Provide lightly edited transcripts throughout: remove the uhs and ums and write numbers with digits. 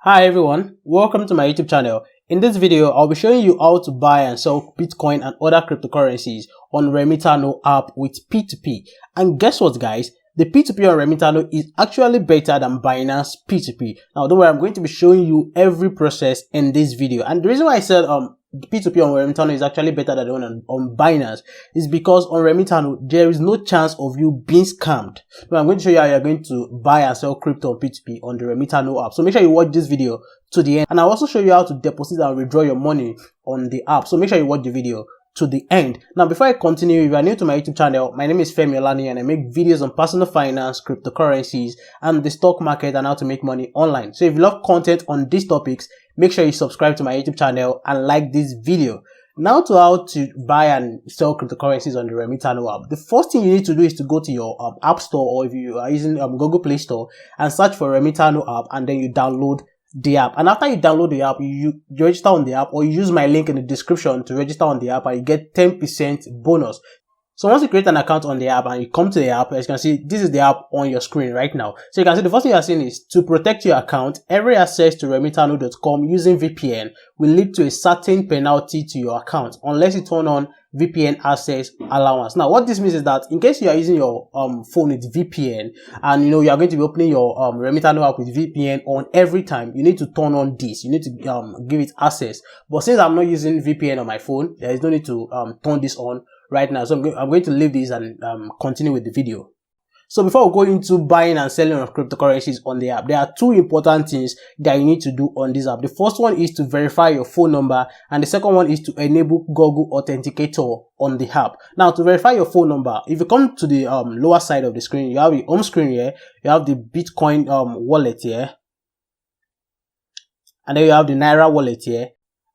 Hi everyone, welcome to my YouTube channel. In this video, I'll be showing you how to buy and sell Bitcoin and other cryptocurrencies on Remitano app with P2P. And guess what guys? The P2P on Remitano is actually better than Binance P2P. Now don't worry, I'm going to be showing you every process in this video. And the reason why I said P2P on Remitano is actually better than the one on Binance is because on Remitano, there is no chance of you being scammed. Now I'm going to show you how you're going to buy and sell crypto on P2P on the Remitano app. So make sure you watch this video to the end. And I'll also show you how to deposit and withdraw your money on the app. So make sure you watch the video to the end. Now, before I continue, if you are new to my YouTube channel, my name is Femi Olaniyan and I make videos on personal finance, cryptocurrencies, and the stock market and how to make money online. So if you love content on these topics, make sure you subscribe to my YouTube channel and like this video. Now to how to buy and sell cryptocurrencies on the Remitano app. The first thing you need to do is to go to your app store, or if you are using Google Play Store, and search for Remitano app, and then you download the app. And after you download the app, you register on the app, or you use my link in the description to register on the app, and you get 10% bonus. So once you create an account on the app and you come to the app, as you can see, this is the app on your screen right now. So you can see the first thing you are seeing is to protect your account, every access to remitano.com using VPN will lead to a certain penalty to your account unless you turn on VPN access allowance. Now, what this means is that in case you are using your phone with VPN and you are going to be opening your Remitano app with VPN on every time, you need to turn on this. You need to give it access. But since I'm not using VPN on my phone, there is no need to turn this on right now. So I'm going to leave this and continue with the video. So before we go into buying and selling of cryptocurrencies on the app, there are two important things that you need to do on this app. The first one is to verify your phone number, and the second one is to enable Google Authenticator on the app. Now, to verify your phone number, if you come to the lower side of the screen, you have the home screen here, you have the Bitcoin wallet here, and then you have the Naira wallet here,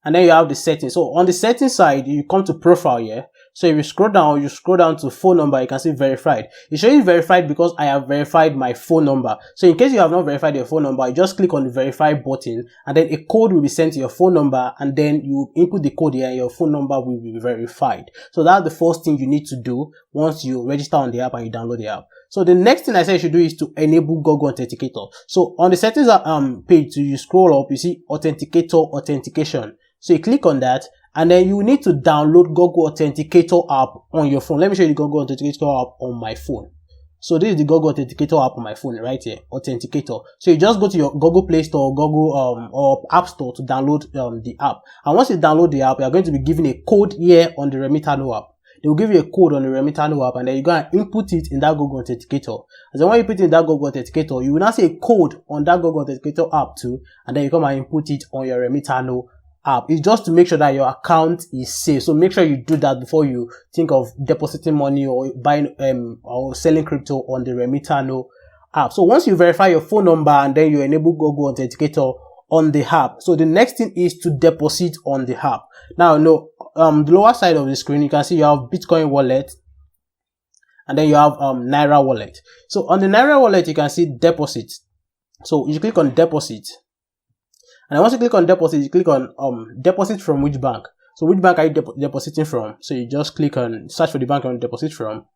and then you have the settings. So on the settings side, you come to profile here. So if you scroll down to phone number, you can see verified. It shows you verified because I have verified my phone number. So in case you have not verified your phone number, you just click on the verify button, and then a code will be sent to your phone number, and then you input the code here and your phone number will be verified. So that's the first thing you need to do once you register on the app and you download the app. So the next thing I said you should do is to enable Google Authenticator. So on the settings page, you scroll up, you see Authenticator Authentication. So you click on that, and then you need to download Google Authenticator app on your phone. Let me show you the Google Authenticator app on my phone. So this is the Google Authenticator app on my phone right here, Authenticator. So you just go to your Google Play Store, Google or App Store to download the app. And once you download the app, you are going to be given a code here on the Remitano app. They will give you a code on the Remitano app, and then you go and input it in that Google Authenticator. And then when you put it in that Google Authenticator, you will now see a code on that Google Authenticator app too, and then you come and input it on your Remitano app. It's just to make sure that your account is safe. So make sure you do that before you think of depositing money or buying or selling crypto on the Remitano app. So once you verify your phone number and then you enable Google Authenticator on the app, so the next thing is to deposit on the app. Now, the lower side of the screen, you can see you have Bitcoin wallet, and then you have Naira wallet. So on the Naira wallet, you can see deposit. So you click on deposit. And once you click on deposit, you click on deposit from which bank. So which bank are you depositing from? So you just click on search for the bank you want to deposit from.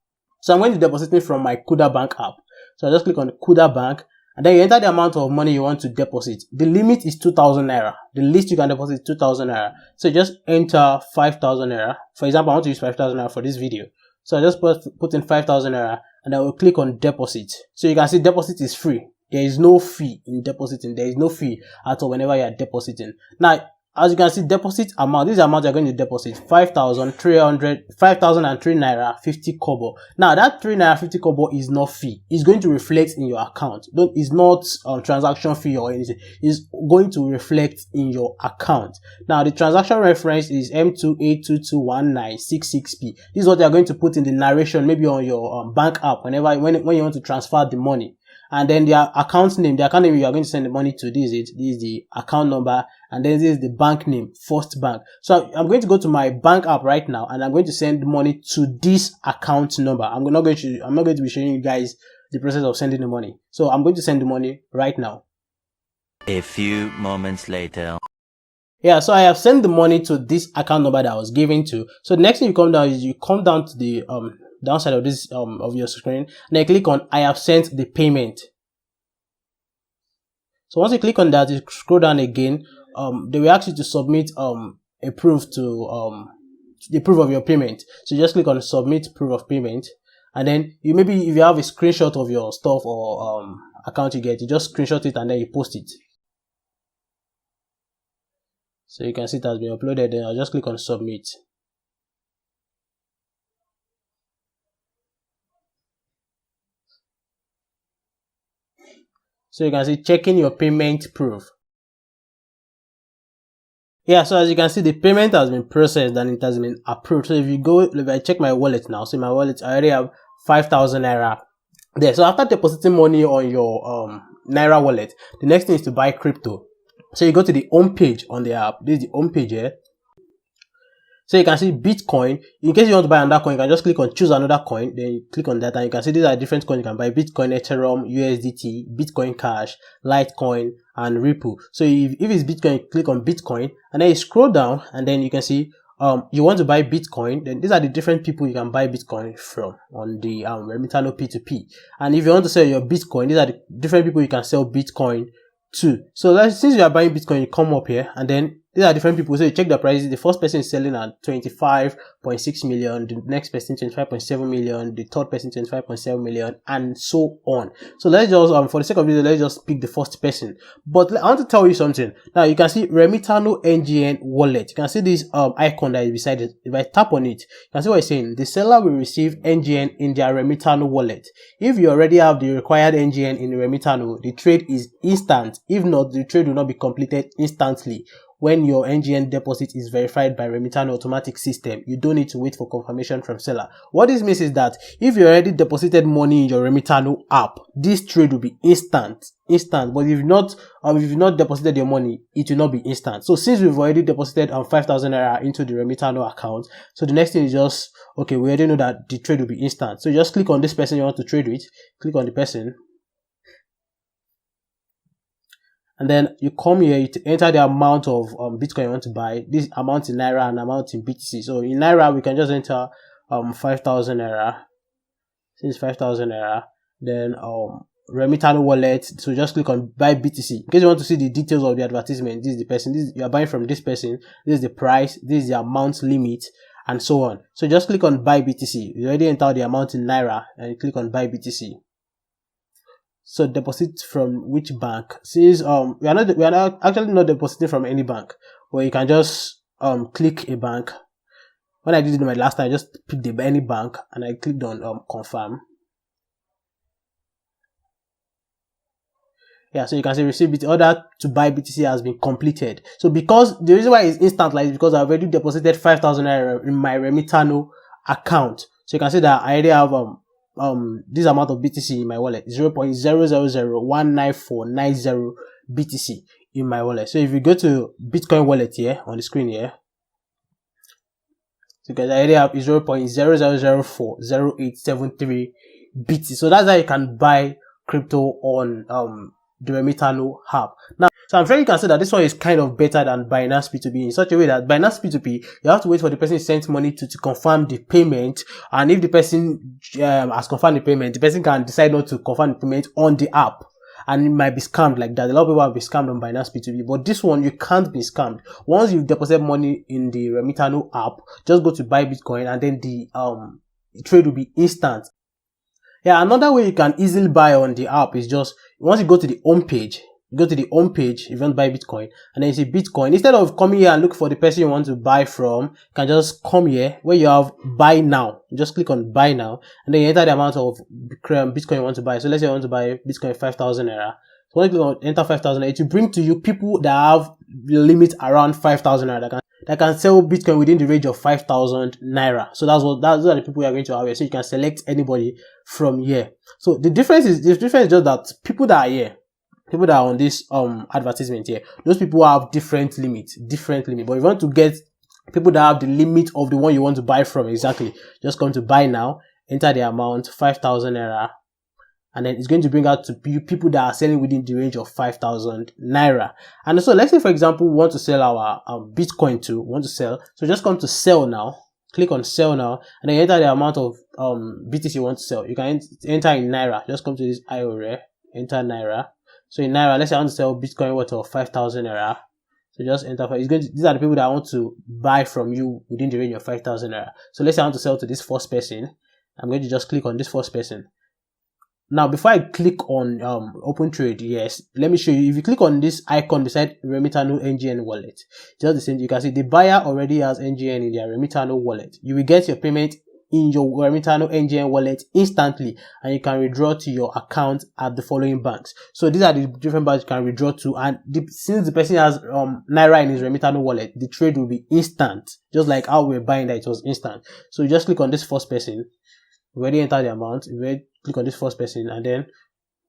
So I'm going to deposit from my Kuda Bank app. So I just click on Kuda Bank, and then you enter the amount of money you want to deposit. The limit is 2,000 Naira. The least you can deposit is 2,000 Naira. So you just enter 5,000 Naira. For example, I want to use 5,000 Naira for this video. So I just put in 5,000 Naira, and I will click on deposit. So you can see deposit is free. There is no fee in depositing. There is no fee at all whenever you are depositing. Now, as you can see, deposit amount. This is the amount you're going to deposit. 5,003 Naira 50 kobo. Now, that 3 Naira 50 kobo is not fee. It's going to reflect in your account. It's not transaction fee or anything. It's going to reflect in your account. Now, the transaction reference is M28221966P. This is what you're going to put in the narration, maybe on your bank app when you want to transfer the money. And then the account name you are going to send the money to, this is the account number, and then this is the bank name, First Bank. So I'm going to go to my bank app right now, and I'm going to send money to this account number. I'm not going to be showing you guys the process of sending the money. So I'm going to send the money right now. A few moments later. Yeah, so I have sent the money to this account number that I was given to. So the next thing you come down is you come down to the downside of this of your screen, and then click on I have sent the payment. So once you click on that, you scroll down again. They will ask you to submit a proof to the proof of your payment. So you just click on submit proof of payment, and then if you have a screenshot of your stuff or account you get, you just screenshot it and then you post it. So you can see it has been uploaded. Then I'll just click on submit. So you can see checking your payment proof. Yeah, so as you can see, the payment has been processed and it has been approved. So if I check my wallet now, so my wallet, I already have 5,000 naira there. So after depositing money on your naira wallet, the next thing is to buy crypto. So you go to the home page on the app. This is the home page here. So you can see Bitcoin. In case you want to buy another coin, you can just click on choose another coin. Then you click on that and you can see these are different coins you can buy: Bitcoin, Ethereum, USDT, Bitcoin Cash, Litecoin, and Ripple. So if it's Bitcoin, click on Bitcoin and then you scroll down and then you can see you want to buy Bitcoin. Then these are the different people you can buy Bitcoin from on the Remitano P2P. And if you want to sell your Bitcoin, these are the different people you can sell Bitcoin to. So since you are buying Bitcoin, you come up here and then these are different people. So you check the prices. The first person is selling at 25.6 million, the next person 25.7 million, the third person 25.7 million, and so on. So let's just for the sake of this, let's just pick the first person. But I want to tell you something. Now you can see Remitano NGN wallet. You can see this icon that is beside it. If I tap on it, you can see what it's saying. The seller will receive NGN in their Remitano wallet. If you already have the required NGN in the Remitano, the trade is instant. If not, the trade will not be completed instantly. When your NGN deposit is verified by Remittano automatic system, you don't need to wait for confirmation from seller. What this means is that if you already deposited money in your Remittano app, this trade will be instant. But if you've not deposited your money, it will not be instant. So since we've already deposited 5,000 naira into the Remittano account, so the next thing is just, okay, we already know that the trade will be instant. So you just click on this person you want to trade with, click on the person. And then you come here, you enter the amount of Bitcoin you want to buy. This amount in Naira and amount in BTC. So in Naira, we can just enter 5,000 Naira. Since 5,000 Naira. Then Remittano wallet. So just click on buy BTC. In case you want to see the details of the advertisement, this is the person. You are buying from this person. This is the price. This is the amount limit, and so on. So just click on buy BTC. You already entered the amount in Naira and you click on buy BTC. So deposit from which bank? Since we are not actually not depositing from any bank, but you can just click a bank. When I did it my last time, I just picked any bank and I clicked on confirm. Yeah, so you can see receive BTC. Order to buy BTC has been completed. So because the reason why it's instant like is because I've already deposited 5,000 naira in my Remittano account. So you can see that I already have this amount of BTC in my wallet, 0.000194990 BTC in my wallet. So if you go to Bitcoin wallet here on the screen here, so guys, I already have 0.000400873 BTC. So that's how you can buy crypto on the Remittano app. Now, so I'm sure you can say that this one is kind of better than Binance P2P in such a way that Binance P2P, you have to wait for the person sent money to confirm the payment. And if the person has confirmed the payment, the person can decide not to confirm the payment on the app. And it might be scammed like that. A lot of people have been scammed on Binance P2P. But this one, you can't be scammed. Once you've deposited money in the Remittano app, just go to buy Bitcoin and then the trade will be instant. Yeah, another way you can easily buy on the app is just, once you go to the home page, if you want to buy Bitcoin, and then you see Bitcoin, instead of coming here and look for the person you want to buy from, you can just come here where you have buy now. You just click on buy now, and then you enter the amount of Bitcoin you want to buy. So let's say you want to buy Bitcoin 5,000 naira. So when you click on enter 5,000, it will bring to you people that have the limit around 5,000 naira that can sell Bitcoin within the range of 5,000 naira. So those are the people you are going to have here. So you can select anybody from here. So the difference is just that people that are here, people that are on this advertisement here, those people have different limits. But if you want to get people that have the limit of the one you want to buy from exactly, just come to buy now, enter the amount 5,000 naira, and then it's going to bring out to you people that are selling within the range of 5,000 naira. And so let's say for example we want to sell our Bitcoin too. So just come to sell now, click on sell now, and then enter the amount of BTC you want to sell. You can enter in naira. Just come to this IORA, enter naira. So in Naira, let's say I want to sell Bitcoin worth of 5,000 Naira. So just enter. These are the people that want to buy from you within the range of 5,000 Naira. So let's say I want to sell to this first person. I'm going to just click on this first person. Now, before I click on open trade, yes, let me show you. If you click on this icon beside Remitano NGN wallet, just the same. You can see the buyer already has NGN in their Remitano wallet. You will get your payment in your Remitano NGN wallet instantly, and you can withdraw to your account at the following banks. So these are the different banks you can withdraw to, and since the person has Naira in his Remitano wallet, the trade will be instant, just like how we're buying that it was instant. So you just click on this first person. You already enter the amount. You already click on this first person, and then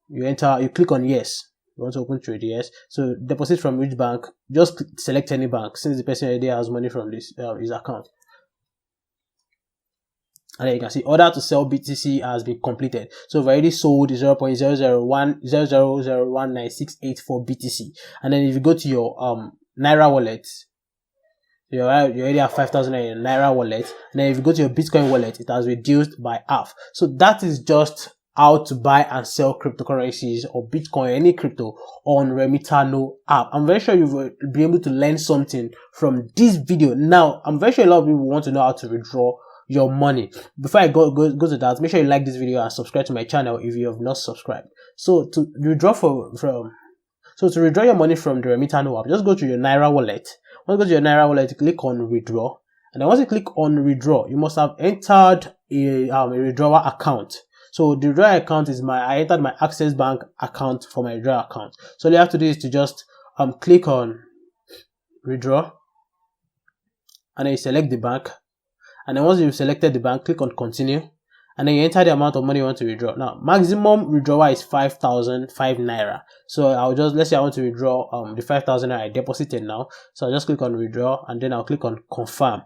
you click on yes. You want to open trade, yes. So deposit from which bank? Just select any bank, since the person already has money from this his account. And then you can see order to sell BTC has been completed. So we've already sold 0.001001968 BTC. And then if you go to your Naira wallet, you already have 5,000 in your Naira wallet. And then if you go to your Bitcoin wallet, it has reduced by half. So that is just how to buy and sell cryptocurrencies or Bitcoin, any crypto on Remitano app. I'm very sure you will be able to learn something from this video. Now, I'm very sure a lot of people want to know how to withdraw your money. Before I go to that, make sure you like this video and subscribe to my channel if you have not subscribed. So to withdraw your money from the Remitano app, just go to your Naira wallet. Once you go to your Naira wallet, click on withdraw, and then once you click on withdraw, you must have entered a withdrawal account. So the withdrawal account is I entered my Access Bank account for my withdrawal account. So all you have to do is to just click on withdraw, and then you select the bank. And then once you've selected the bank, click on continue, and then you enter the amount of money you want to withdraw. Now, maximum withdrawal is 5,005 Naira. So let's say I want to withdraw the 5,000 Naira I deposited now. So I'll just click on withdraw, and then I'll click on confirm.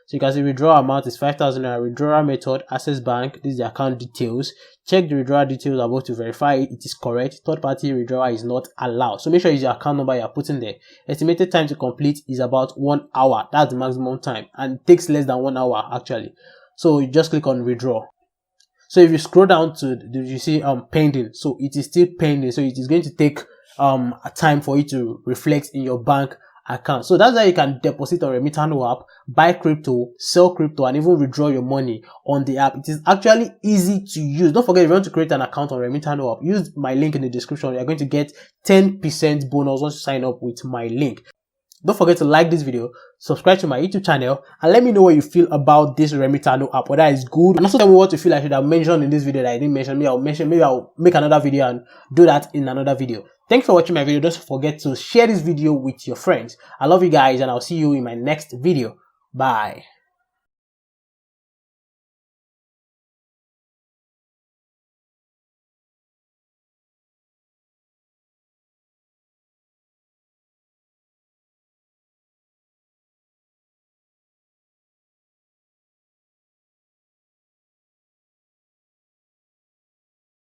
So you can see withdrawal amount is 5,000 Naira. Withdrawal method, Access Bank. This is the account details. Check the withdrawal details above to verify it is correct. Third party withdrawal is not allowed. So make sure it's your account number you're putting there. Estimated time to complete is about 1 hour. That's the maximum time, and it takes less than 1 hour actually. So you just click on withdraw. So if you scroll down to you see pending. So it is still pending. So it is going to take a time for it to reflect in your bank account. So that's how you can deposit on Remitano app, buy crypto, sell crypto, and even withdraw your money on the app. It is actually easy to use. Don't forget, if you want to create an account on Remitano app, use my link in the description. You're going to get 10% bonus once you sign up with my link. Don't forget to like this video, subscribe to my YouTube channel, and let me know what you feel about this Remitano app, whether it's good. And also tell me what you feel I should have mentioned in this video that I didn't mention. Maybe I'll make another video and do that in another video. Thanks for watching my video. Don't forget to share this video with your friends. I love you guys, and I'll see you in my next video. Bye.